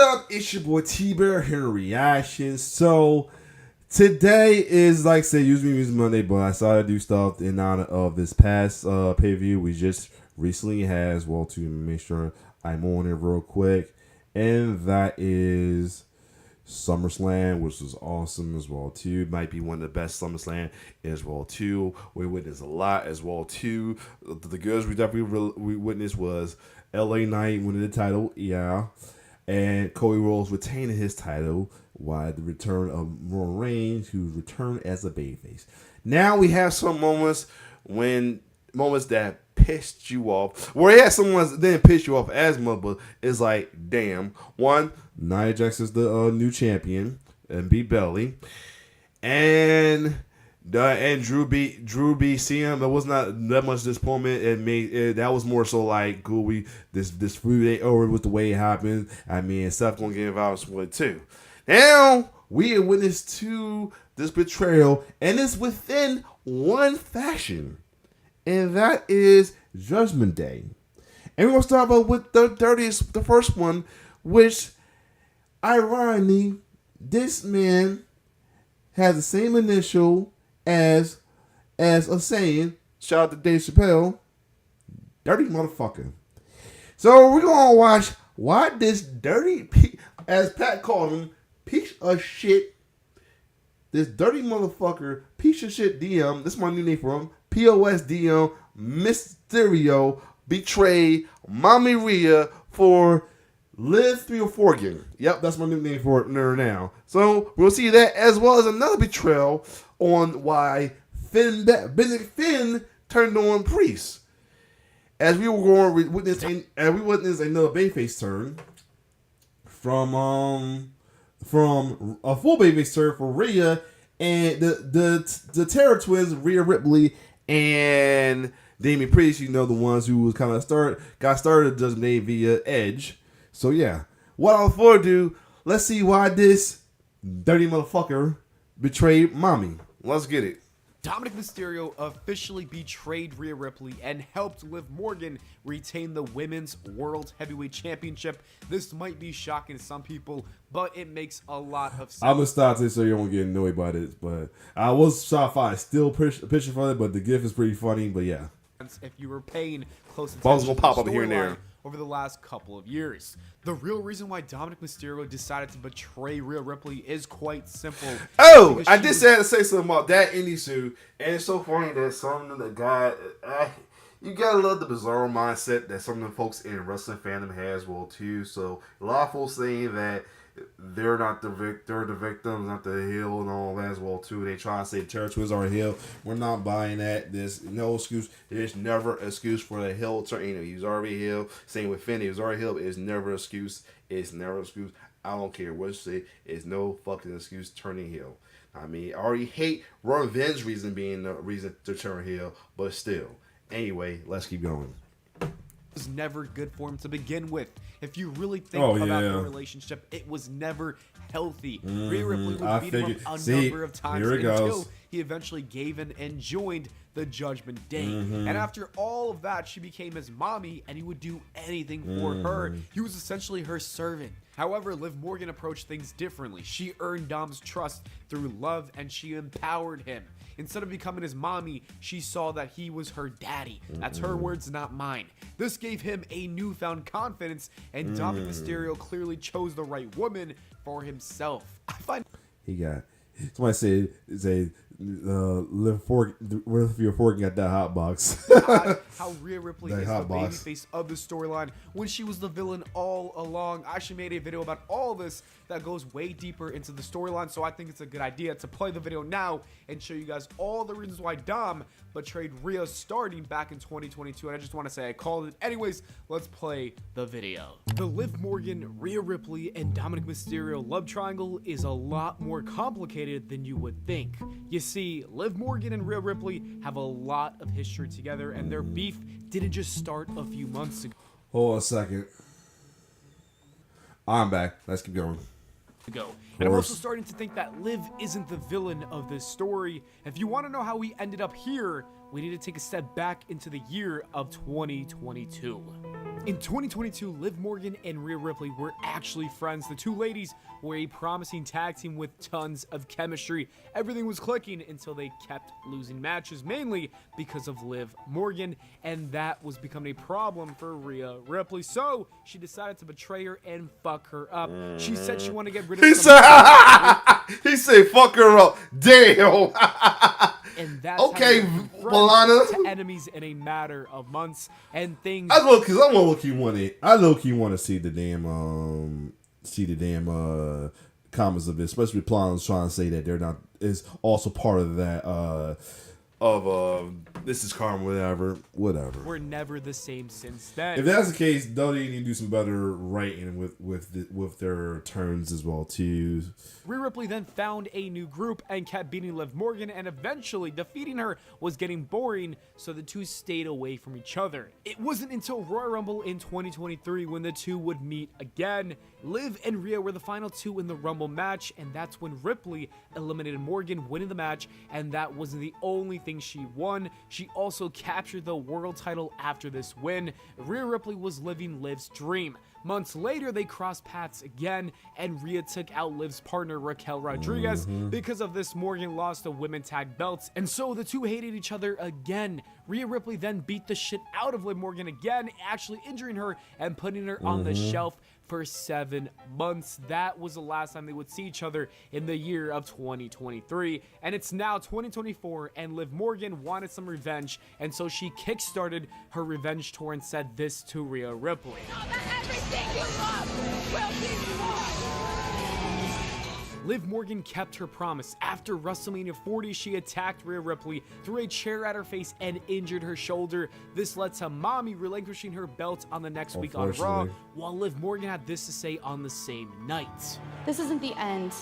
What up? It's your boy T-Bear here in reaction. So today is, like I said, usually Music Monday, but I started to do stuff in honor of this past pay-per-view we just recently had as well, to make sure I'm on it real quick. And that is SummerSlam, which was awesome as well too. Might be one of the best SummerSlam as well too. We witnessed a lot as well too. The goods we definitely we witnessed was LA Knight winning the title, yeah, and Cody Rhodes retaining his title, while the return of Roman Reigns, who returned as a babyface. Now we have some moments that pissed you off. Well, yeah, someone that didn't piss you off as much, but it's like, damn. One, Nia Jax is the new champion and beat Belly, and Drew beat CM. There was not that much disappointment. That was more so like, cool, this food ain't over with the way it happened. I mean, Seth gonna get involved with it too. Now we are witness to this betrayal, and it's within one faction, and that is Judgment Day. And we're gonna start off with the first one, which, ironically, this man has the same initial as a saying. Shout out to Dave Chappelle, dirty motherfucker. So we're gonna watch why this dirty, as Pat called him, piece of shit, this dirty motherfucker, piece of shit DM, this is my new name for him, POS DM, Mysterio, betrayed Mommy Rhea for Live 3 or 4 again. Yep, that's my new name for it now. So we'll see that, as well as another betrayal on why Finn turned on Priest. As we were going to witness another babyface turn from a full babyface turn for Rhea and the Terror Twins, Rhea Ripley and Damian Priest. You know, the ones who was kind of got started just made via Edge. So yeah, without further ado, let's see why this dirty motherfucker betrayed Mommy. Let's get it. Dominik Mysterio officially betrayed Rhea Ripley and helped Liv Morgan retain the Women's World Heavyweight Championship. This might be shocking to some people, but it makes a lot of sense. I'm going to stop this so you won't get annoyed by this, but I was shocked by still picture for it, but the gif is pretty funny, but yeah. If you were paying close Balls attention gonna pop to up the here and there storyline over the last couple of years. The real reason why Dominik Mysterio decided to betray Rhea Ripley is quite simple. Oh, I just had to say something about that indie suit, and it's so funny that some of the guy, you gotta love the bizarre mindset that some of the folks in wrestling fandom has, well too. So a lot of folks saying that they're not the victims, not the heel, and all that as well too. They try to say the Terror Twins are a heel. We're not buying that. There's no excuse. There's never an excuse for the heel turn. You know, he's already heel. Same with Finn. He was already heel. It's never an excuse. It's never an excuse. I don't care what you say. It's no fucking excuse turning heel. I mean, I already hate Roman Reigns' reason being the reason to turn heel, but still. Anyway, let's keep going. Was never good for him to begin with. If you really think about the relationship, it was never healthy. Rhea Ripley would beat him up a number of times until he eventually gave in and joined the Judgment Day. And after all of that, she became his mommy, and he would do anything for her. He was essentially her servant. However, Liv Morgan approached things differently. She earned Dom's trust through love, and she empowered him. Instead of becoming his mommy, she saw that he was her daddy. That's her words, not mine. This gave him a newfound confidence, and Dominik Mysterio clearly chose the right woman for himself. I find he got somebody say live your fork and got that hot box. How Rhea Ripley is the babyface of the storyline when she was the villain all along. I actually made a video about all this that goes way deeper into the storyline, so I think it's a good idea to play the video now and show you guys all the reasons why Dom betrayed Rhea starting back in 2022, and I just want to say I called it. Anyways, let's play the video. The Liv Morgan, Rhea Ripley, and Dominik Mysterio love triangle is a lot more complicated than you would think. You see, Liv Morgan and Rhea Ripley have a lot of history together, and their beef didn't just start a few months ago. Hold on a second. I'm back. Let's keep going. And I'm also starting to think that Liv isn't the villain of this story. If you want to know how we ended up here, we need to take a step back into the year of 2022. In 2022, Liv Morgan and Rhea Ripley were actually friends. The two ladies were a promising tag team with tons of chemistry. Everything was clicking until they kept losing matches, mainly because of Liv Morgan, and that was becoming a problem for Rhea Ripley. So she decided to betray her and fuck her up. She said she wanted to get rid of He said fuck her up. Damn. And that's okay, Lana. To enemies in a matter of months, and things. I low-key want to see the damn comments of it, especially Plana's trying to say that they're not is also part of that this is karma, whatever. We're never the same since then. If that's the case, don't they need to do some better writing with their turns as well too. Rhea Ripley then found a new group and kept beating Liv Morgan, and eventually defeating her was getting boring, so the two stayed away from each other. It wasn't until Royal Rumble in 2023 when the two would meet again. Liv and Rhea were the final two in the Rumble match, and that's when Ripley eliminated Morgan, winning the match, and that wasn't the only thing she won. She also captured the world title after this win. Rhea Ripley was living Liv's dream. Months later, they crossed paths again, and Rhea took out Liv's partner, Raquel Rodriguez. Because of this, Morgan lost the women tag belts, and so the two hated each other again. Rhea Ripley then beat the shit out of Liv Morgan again, actually injuring her and putting her on the shelf for 7 months. That was the last time they would see each other in the year of 2023. And it's now 2024, and Liv Morgan wanted some revenge, and so she kickstarted her revenge tour and said this to Rhea Ripley. Everything you love will be lost. Liv Morgan kept her promise. After WrestleMania 40, she attacked Rhea Ripley, threw a chair at her face, and injured her shoulder. This led to Mommy relinquishing her belt on the next week on Raw, while Liv Morgan had this to say on the same night. This isn't the end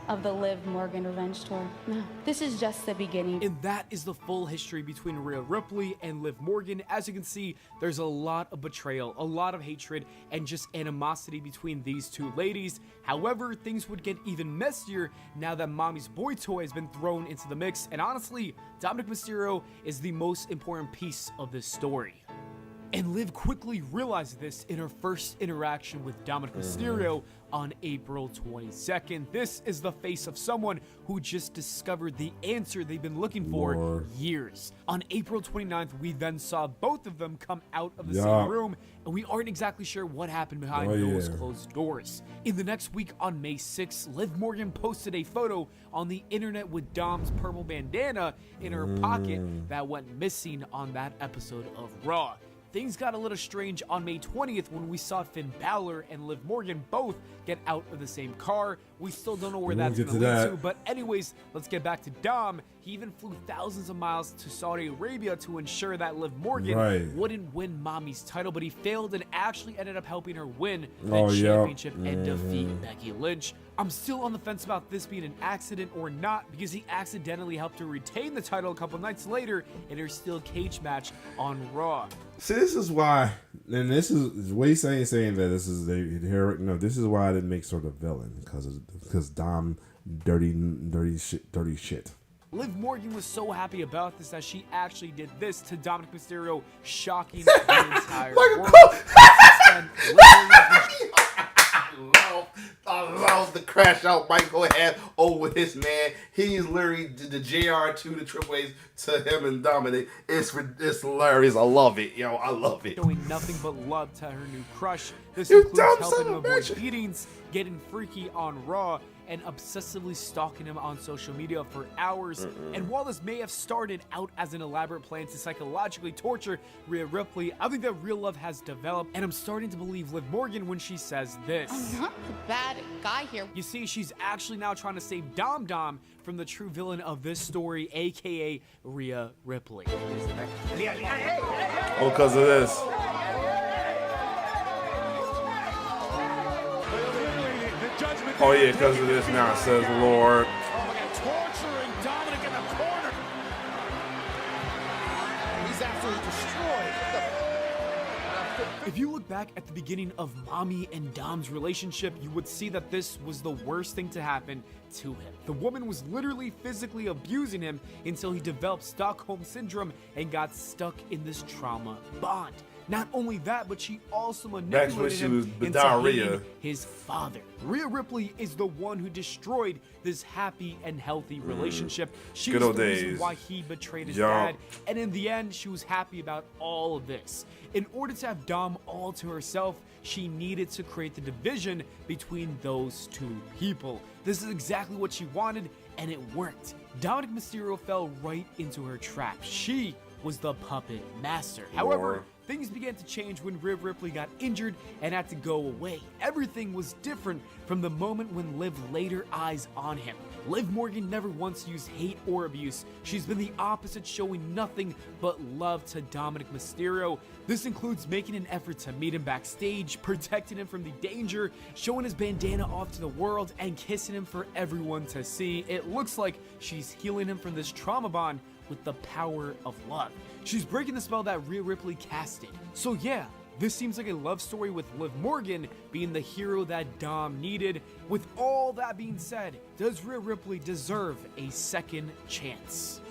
of the Liv Morgan revenge tour. No, this is just the beginning. And that is the full history between Rhea Ripley and Liv Morgan. As you can see, there's a lot of betrayal, a lot of hatred, and just animosity between these two ladies. However, things would get even messier now that Mommy's boy toy has been thrown into the mix, and honestly, Dominik Mysterio is the most important piece of this story. And Liv quickly realized this in her first interaction with Dominik Mysterio on April 22nd. This is the face of someone who just discovered the answer they've been looking for years. On April 29th, we then saw both of them come out of the same room, and we aren't exactly sure what happened behind those closed doors. In the next week, on May 6th, Liv Morgan posted a photo on the internet with Dom's purple bandana in her pocket that went missing on that episode of Raw. Things got a little strange on May 20th when we saw Finn Balor and Liv Morgan both get out of the same car. We still don't know where that's going to lead to, but anyways, let's get back to Dom. He even flew thousands of miles to Saudi Arabia to ensure that Liv Morgan wouldn't win Mommy's title, but he failed and actually ended up helping her win the championship and defeat Becky Lynch. I'm still on the fence about this being an accident or not, because he accidentally helped her retain the title a couple nights later in her steel cage match on Raw. See, this is why, and this is what he's saying that this is this is why I didn't make sort of villain, because Dom dirty shit. Liv Morgan was so happy about this that she actually did this to Dominik Mysterio, shocking the entire world. I love the crash out Michael had over this man. He's literally the JR to the Triple A's to him and Dominik. It's hilarious. I love it, yo. I love it. Showing nothing but love to her new crush. This includes helping him avoid beatings, getting freaky on Raw, and obsessively stalking him on social media for hours. And while this may have started out as an elaborate plan to psychologically torture Rhea Ripley, I think that real love has developed, and I'm starting to believe Liv Morgan when she says this. I'm not the bad guy here. You see, she's actually now trying to save Dom from the true villain of this story, aka Rhea Ripley. Oh, because of this. Oh yeah, because of this now, says the Lord. Torturing Dominik in the corner. He's absolutely destroyed. If you look back at the beginning of Mommy and Dom's relationship, you would see that this was the worst thing to happen to him. The woman was literally physically abusing him until he developed Stockholm Syndrome and got stuck in this trauma bond. Not only that, but she also manipulated him into hating his father. Rhea Ripley is the one who destroyed this happy and healthy relationship. She was the reason why he betrayed his dad, and in the end, she was happy about all of this. In order to have Dom all to herself, she needed to create the division between those two people. This is exactly what she wanted, and it worked. Dominik Mysterio fell right into her trap. She was the puppet master. However, things began to change when Rhea Ripley got injured and had to go away. Everything was different from the moment when Liv laid her eyes on him. Liv Morgan never once used hate or abuse. She's been the opposite, showing nothing but love to Dominik Mysterio. This includes making an effort to meet him backstage, protecting him from the danger, showing his bandana off to the world, and kissing him for everyone to see. It looks like she's healing him from this trauma bond with the power of love. She's breaking the spell that Rhea Ripley casted. So yeah, this seems like a love story with Liv Morgan being the hero that Dom needed. With all that being said, does Rhea Ripley deserve a second chance?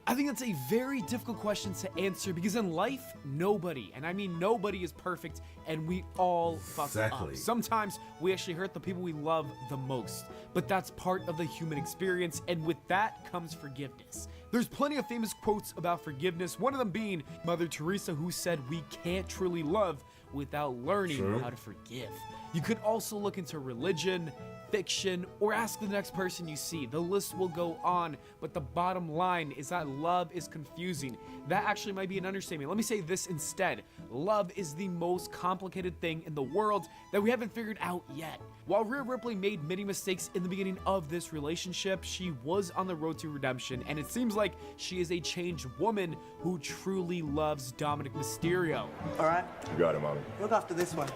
I think that's a very difficult question to answer because in life, nobody, and I mean nobody, is perfect, and we all fuck up. Sometimes we actually hurt the people we love the most, but that's part of the human experience, and with that comes forgiveness. There's plenty of famous quotes about forgiveness, one of them being Mother Teresa, who said we can't truly love without learning how to forgive. You could also look into religion, fiction, or ask the next person you see. The list will go on, but the bottom line is that love is confusing. That actually might be an understatement. Let me say this instead. Love is the most complicated thing in the world that we haven't figured out yet. While Rhea Ripley made many mistakes in the beginning of this relationship, she was on the road to redemption, and it seems like she is a changed woman who truly loves Dominik Mysterio. All right. You got it, Mommy. Look after this one.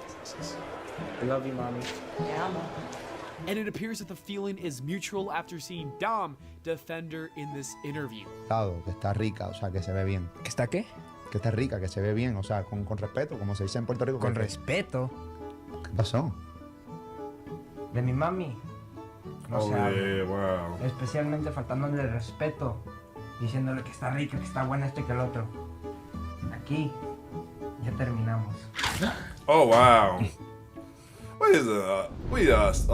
I love you, Mommy. Yeah, Mom. And it appears that the feeling is mutual after seeing Dom defend her in this interview. Que está rica, o sea, que se ve bien. ¿Que está qué? Que está rica, que se ve bien, o sea, con respeto, como se dice en Puerto Rico. Con respeto. ¿Qué pasó? De mi mami. No se habla. Wow. Especialmente faltándole el respeto, diciéndole que está rica, que está buena esto y que el otro. Aquí ya terminamos. Oh wow. What is a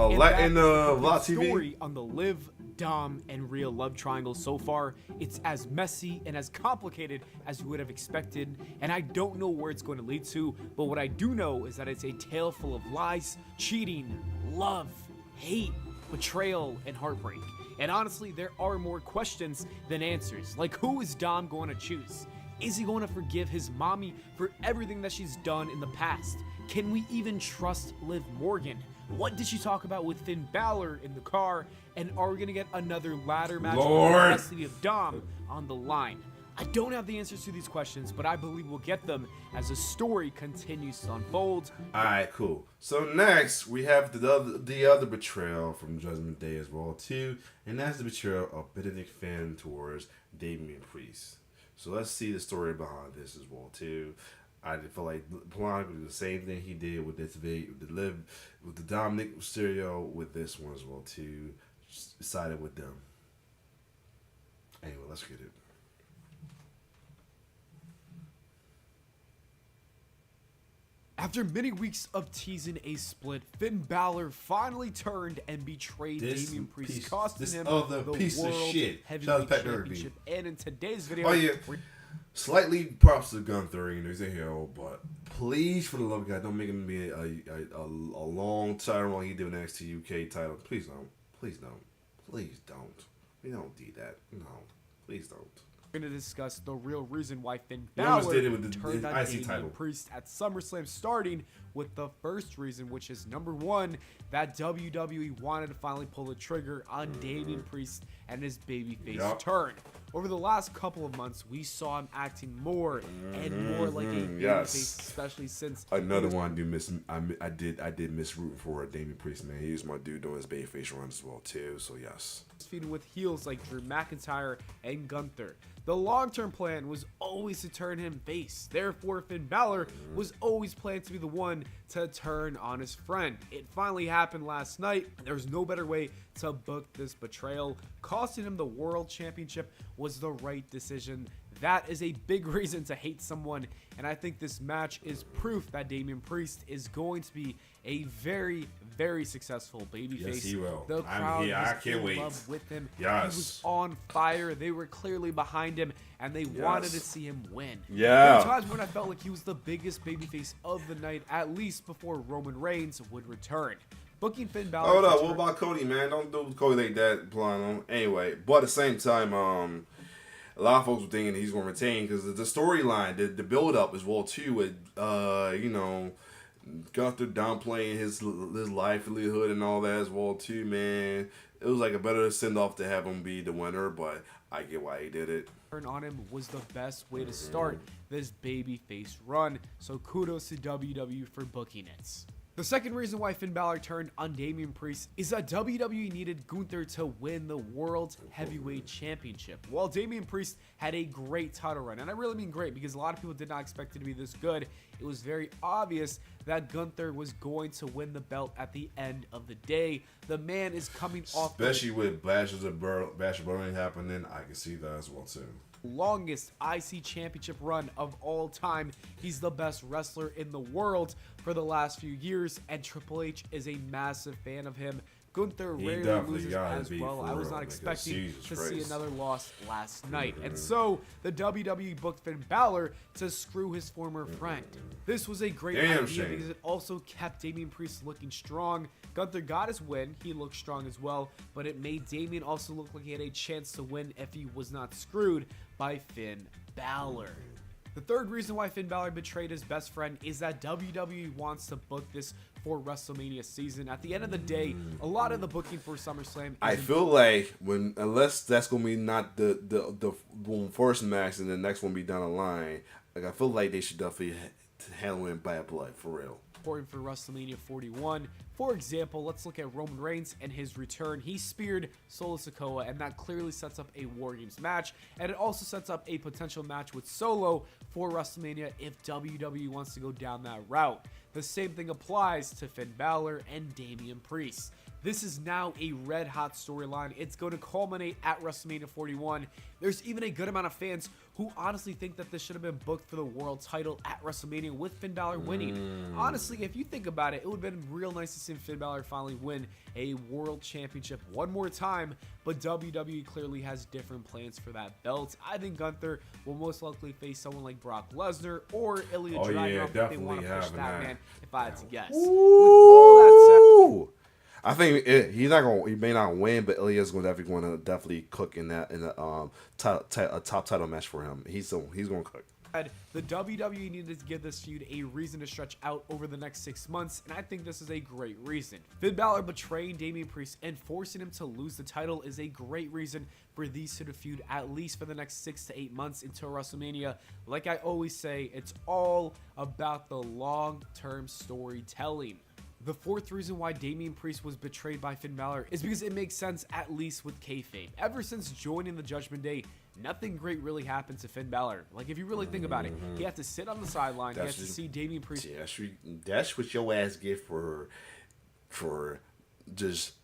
Latin Vlog TV? Story on the Liv, Dom, and Rhea love triangle so far. It's as messy and as complicated as you would have expected, and I don't know where it's going to lead to, but what I do know is that it's a tale full of lies, cheating, love, hate, betrayal, and heartbreak. And honestly, there are more questions than answers. Like, who is Dom going to choose? Is he going to forgive his mommy for everything that she's done in the past? Can we even trust Liv Morgan? What did she talk about with Finn Balor in the car? And are we going to get another ladder match with the custody of Dom on the line? I don't have the answers to these questions, but I believe we'll get them as the story continues to unfold. Alright, cool. So next, we have the other betrayal from Judgment Day as well, too. And that's the betrayal of Benedict Finn towards Damian Priest. So let's see the story behind this as well, too. I feel like Polanyi would do the same thing he did with this video, with the Dominik Mysterio, with this one as well too. Just sided with them. Anyway, let's get it. After many weeks of teasing a split, Finn Balor finally turned and betrayed Damian Priest, costing him the World Heavyweight Championship. And in today's video, slightly props to Gunther, you know, he's in here, but please, for the love of God, don't make him be a long title like he did with NXT UK title. Please don't. Please don't. Please don't. We don't do that. No. Please don't. We're going to discuss the real reason why Finn Balor turned on IC Damian Priest at SummerSlam, starting with the first reason, which is number one, that WWE wanted to finally pull the trigger on Damian Priest and his babyface turn. Over the last couple of months, we saw him acting more and more like a babyface, especially since another one I do miss. I did miss rooting for Damian Priest, man. He was my dude doing his babyface run as well too. So yes, feuding with heels like Drew McIntyre and Gunther. The long-term plan was always to turn him face. Therefore, Finn Balor was always planned to be the one to turn on his friend. It finally happened last night. There was no better way to book this betrayal. Costing him the World Championship was the right decision. That is a big reason to hate someone, and I think this match is proof that Damian Priest is going to be a very, very successful babyface. Yes, he will. The crowd was in love with him. Yes. He was on fire. They were clearly behind him, and they wanted to see him win. Yeah. There were times when I felt like he was the biggest babyface of the night, at least before Roman Reigns would return. Booking Finn Balor. Hold up, what about Cody, man? Don't do Cody like that, blind on. Anyway, but at the same time, a lot of folks were thinking he's going to retain because the storyline, the build up as well too, with you know, Gunther downplaying his livelihood and all that as well too, man. It was like a better send off to have him be the winner, but I get why he did it. Turn on him was the best way to start this babyface run. So kudos to WWE for booking it. The second reason why Finn Balor turned on Damian Priest is that WWE needed Gunther to win the World Heavyweight Championship. While Damian Priest had a great title run, and I really mean great because a lot of people did not expect it to be this good, it was very obvious that Gunther was going to win the belt at the end of the day. The man is coming off, especially with Bash of Burning happening. I can see that as well too. Longest IC championship run of all time. He's the best wrestler in the world for the last few years, and Triple H is a massive fan of him. Gunther rarely loses as well. I was not expecting to see another loss last night. And so the WWE booked Finn Balor to screw his former friend. This was a great idea because it also kept Damian Priest looking strong. Gunther got his win. He looked strong as well, but it made Damian also look like he had a chance to win if he was not screwed by Finn Balor. The third reason why Finn Balor betrayed his best friend is that WWE wants to book this for WrestleMania season. At the end of the day, a lot of the booking for SummerSlam. I feel like unless that's gonna be not the first match and the next one be down the line, like I feel like they should definitely handle it in bad blood for real. Important for WrestleMania 41. For example, let's look at Roman Reigns and his return. He speared Solo Sikoa, and that clearly sets up a War Games match, and it also sets up a potential match with Solo for WrestleMania if WWE wants to go down that route. The same thing applies to Finn Balor and Damian Priest. This is now a red hot storyline. It's going to culminate at WrestleMania 41. There's even a good amount of fans who honestly think that this should have been booked for the world title at WrestleMania with Finn Balor winning. Honestly, if you think about it, it would have been real nice to see Finn Balor finally win a world championship one more time, but WWE clearly has different plans for that belt. I think Gunther will most likely face someone like Brock Lesnar or Ilya Dragunov if they want to push that man, if I had to guess. With all that said, I think he may not win, but Ilya's going to definitely cook in a top title match for him. He's going to cook. The WWE needed to give this feud a reason to stretch out over the next 6 months, and I think this is a great reason. Finn Balor betraying Damian Priest and forcing him to lose the title is a great reason for these two to feud at least for the next 6 to 8 months until WrestleMania. Like I always say, it's all about the long-term storytelling. The fourth reason why Damian Priest was betrayed by Finn Balor is because it makes sense, at least with kayfabe. Ever since joining the Judgment Day, nothing great really happened to Finn Balor. Like, if you really think about it, he had to sit on the sideline. He had to see Damian Priest. That's what your ass get for just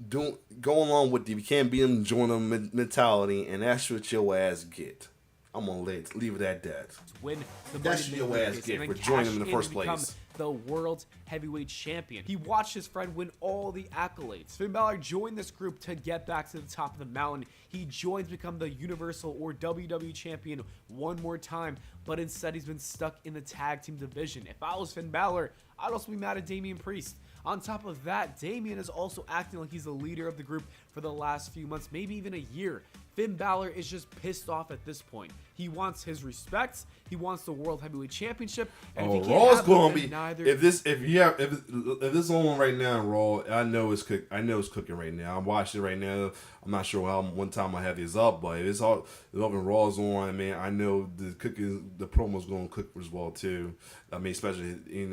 going along with the you can't be them join them mentality, and that's what your ass get. I'm gonna leave it at that. Win the That's what your ass get for joining him in the first place. The World Heavyweight Champion. He watched his friend win all the accolades. Finn Balor joined this group to get back to the top of the mountain. He joins to become the Universal or WWE Champion one more time, but instead he's been stuck in the tag team division. If I was Finn Balor, I'd also be mad at Damian Priest. On top of that, Damian is also acting like he's the leader of the group for the last few months, maybe even a year. Finn Balor is just pissed off at this point. He wants his respect. He wants the World Heavyweight Championship. And if he can't Raw's have gonna them, be neither. if this is on right now, Raw. I know it's cooking right now. I'm watching it right now. I'm not sure how one time I have these up, but if it's all if Raw's on, man, I know the promo's gonna cook as well too. I mean, especially I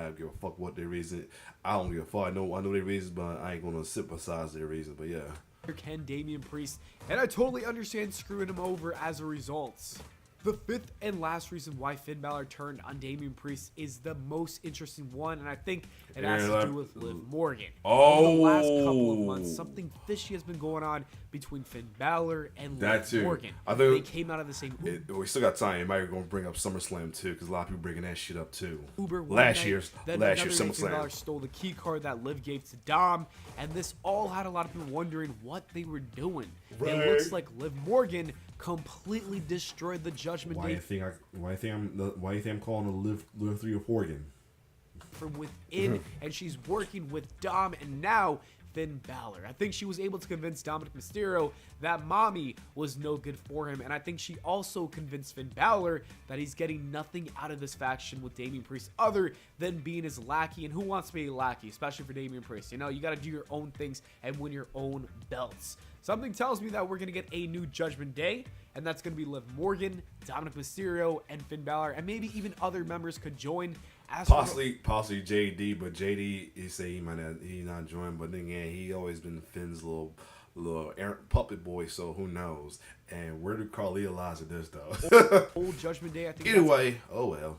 don't give a fuck what their reason. I don't give a fuck. I know their reasons, but I ain't gonna sympathize their reasons. But yeah. Can Damian Priest, and I totally understand screwing him over as a result. The fifth and last reason why Finn Balor turned on Damian Priest is the most interesting one, and I think it has to do with Liv Morgan. Oh, in the last couple of months, something fishy has been going on between Finn Balor and Liv Morgan. I think they came out of the same. We still got time. Might going to bring up SummerSlam too, because a lot of people bringing that shit up too. Uber last year's SummerSlam. Finn Balor stole the key card that Liv gave to Dom, and this all had a lot of people wondering what they were doing. Right. It looks like Liv Morgan completely destroyed the Judgment Day. Why you think I'm calling a Liv 3 or 4 again? From within, and she's working with Dom, and now Finn Balor. I think she was able to convince Dominik Mysterio that mommy was no good for him, and I think she also convinced Finn Balor that he's getting nothing out of this faction with Damian Priest other than being his lackey, and who wants to be a lackey, especially for Damian Priest? You got to do your own things and win your own belts. Something tells me that we're going to get a new Judgment Day, and that's going to be Liv Morgan, Dominik Mysterio, and Finn Balor, and maybe even other members could join. Possibly JD, but JD, he say he not join, but then again, he always been Finn's little puppet boy, so who knows? And where did Carlito lies in this though? Old Judgment Day, I think. Either way, oh well.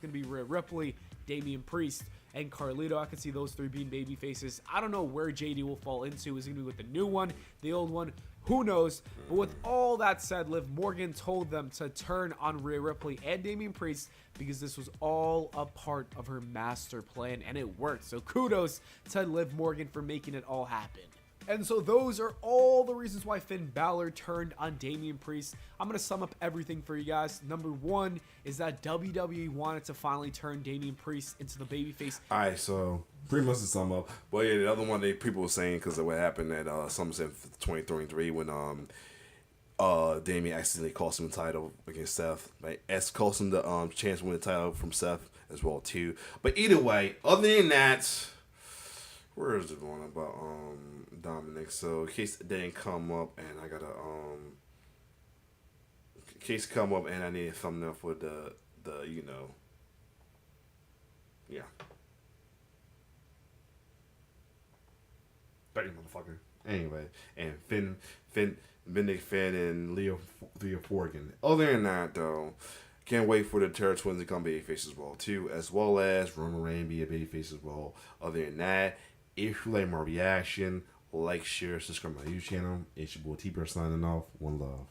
Gonna be Rhea Ripley, Damian Priest, and Carlito. I can see those three being baby faces. I don't know where JD will fall into. Is he gonna be with the new one, the old one? Who knows? But with all that said, Liv Morgan told them to turn on Rhea Ripley and Damian Priest because this was all a part of her master plan, and it worked. So kudos to Liv Morgan for making it all happen. And so those are all the reasons why Finn Balor turned on Damian Priest. I'm going to sum up everything for you guys. Number one is that WWE wanted to finally turn Damian Priest into the babyface. All right, so pretty much to sum up. But yeah, the other one people were saying because of what happened at SummerSlam 2023 when Damian accidentally cost him the title against Seth. Like, cost him the chance to win the title from Seth as well too. But either way, other than that, where is it going about Dominik? So in case it didn't come up, and I gotta in case it come up, and I need a thumbnail for the yeah. 30 motherfucker. Anyway, and Finn, and Leo Forgan. Other than that, though, can't wait for the Terror Twins to come babyface as well too, as well as Roman Reigns be a babyface as well. Other than that, if you like my reaction, like, share, subscribe to my YouTube channel. It's your boy T-Bear signing off. One love.